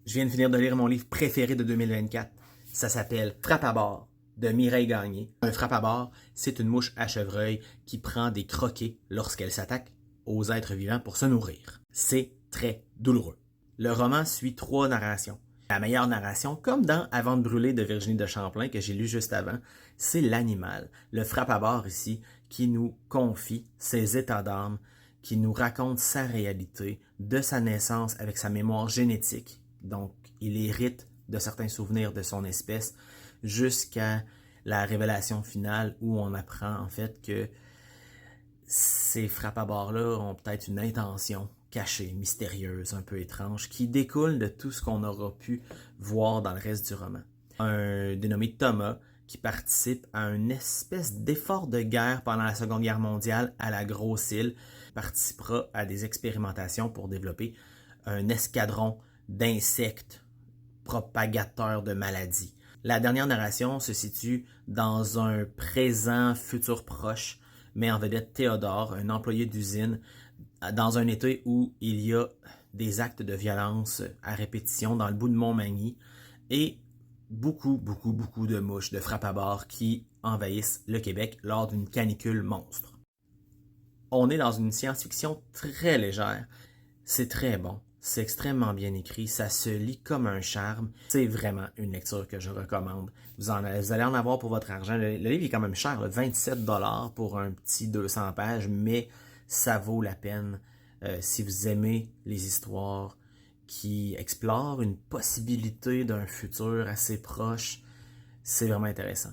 Je viens de finir de lire mon livre préféré de 2024. Ça s'appelle Frappe à bord de Mireille Gagné. Un frappe à bord, c'est une mouche à chevreuil qui prend des croquets lorsqu'elle s'attaque aux êtres vivants pour se nourrir. C'est très douloureux. Le roman suit 3 narrations. La meilleure narration, comme dans Avant de brûler de Virginie de Champlain que j'ai lu juste avant, c'est l'animal, le frappe à bord ici, qui nous confie ses états d'âme, qui nous raconte sa réalité de sa naissance avec sa mémoire génétique. Donc, il hérite de certains souvenirs de son espèce jusqu'à la révélation finale où on apprend en fait que ces frappes à bord-là ont peut-être une intention cachée, mystérieuse, un peu étrange, qui découle de tout ce qu'on aura pu voir dans le reste du roman. Un dénommé Thomas qui participe à une espèce d'effort de guerre pendant la Seconde Guerre mondiale à la Grosse Île, participera à des expérimentations pour développer un escadron d'insectes propagateurs de maladies. La dernière narration se situe dans un présent futur proche, met en vedette Théodore, un employé d'usine, dans un été où il y a des actes de violence à répétition dans le bout de Montmagny et beaucoup de mouches de frappe à bord qui envahissent le Québec lors d'une canicule monstre. On est dans une science-fiction très légère. C'est très bon. C'est extrêmement bien écrit. Ça se lit comme un charme. C'est vraiment une lecture que je recommande. Vous allez en avoir pour votre argent. Le livre est quand même cher, là, 27$ pour un petit 200 pages, mais ça vaut la peine si vous aimez les histoires qui explorent une possibilité d'un futur assez proche. C'est vraiment intéressant.